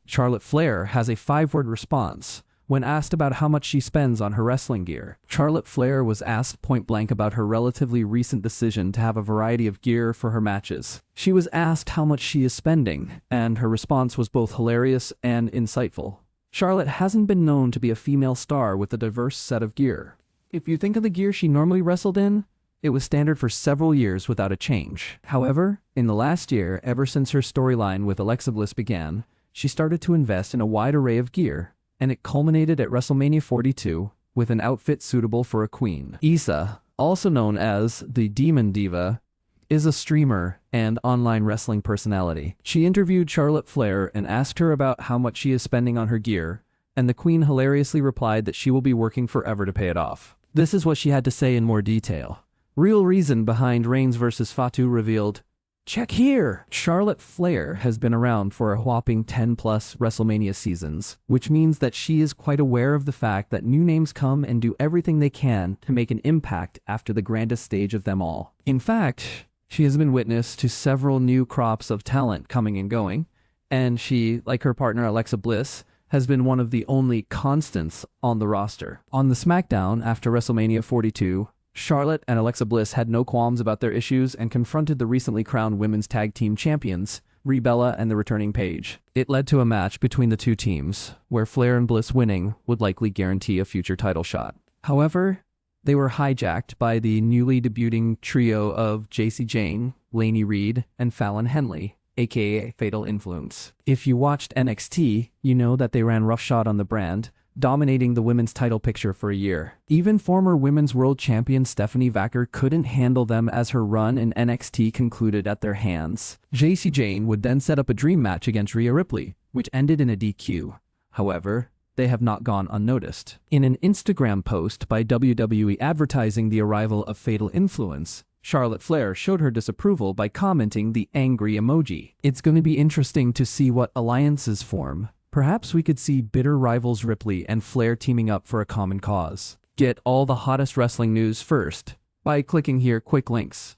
Charlotte Flair has a 5-word response when asked about how much she spends on her wrestling gear. Charlotte Flair was asked point-blank about her relatively recent decision to have a variety of gear for her matches. She was asked how much she is spending, and her response was both hilarious and insightful. Charlotte hasn't been known to be a female star with a diverse set of gear. If you think of the gear she normally wrestled in, it was standard for several years without a change. However, in the last year, ever since her storyline with Alexa Bliss began, she started to invest in a wide array of gear, and it culminated at WrestleMania 42 with an outfit suitable for a queen. Issa, also known as the Demon Diva, is a streamer and online wrestling personality. She interviewed Charlotte Flair and asked her about how much she is spending on her gear, and the queen hilariously replied that she will be working forever to pay it off. This is what she had to say in more detail. Real reason behind Reigns vs. Fatu revealed. Check here! Charlotte Flair has been around for a whopping 10-plus WrestleMania seasons, which means that she is quite aware of the fact that new names come and do everything they can to make an impact after the grandest stage of them all. In fact, she has been witness to several new crops of talent coming and going, and she, like her partner Alexa Bliss, has been one of the only constants on the roster. On the SmackDown after WrestleMania 42, Charlotte and Alexa Bliss had no qualms about their issues and confronted the recently crowned women's tag team champions, Brie Bella and the returning Paige. It led to a match between the two teams, where Flair and Bliss winning would likely guarantee a future title shot. However, they were hijacked by the newly debuting trio of Jacy Jayne, Lainey Reed, and Fallon Henley, aka Fatal Influence. If you watched NXT, you know that they ran roughshod on the brand, dominating the women's title picture for a year. Even former women's world champion Stephanie Vacker couldn't handle them as her run in NXT concluded at their hands. Jacy Jayne would then set up a dream match against Rhea Ripley, which ended in a DQ. However, they have not gone unnoticed. In an Instagram post by WWE advertising the arrival of Fatal Influence, Charlotte Flair showed her disapproval by commenting the angry emoji. It's going to be interesting to see what alliances form. Perhaps we could see bitter rivals Ripley and Flair teaming up for a common cause. Get all the hottest wrestling news first by clicking here quick links.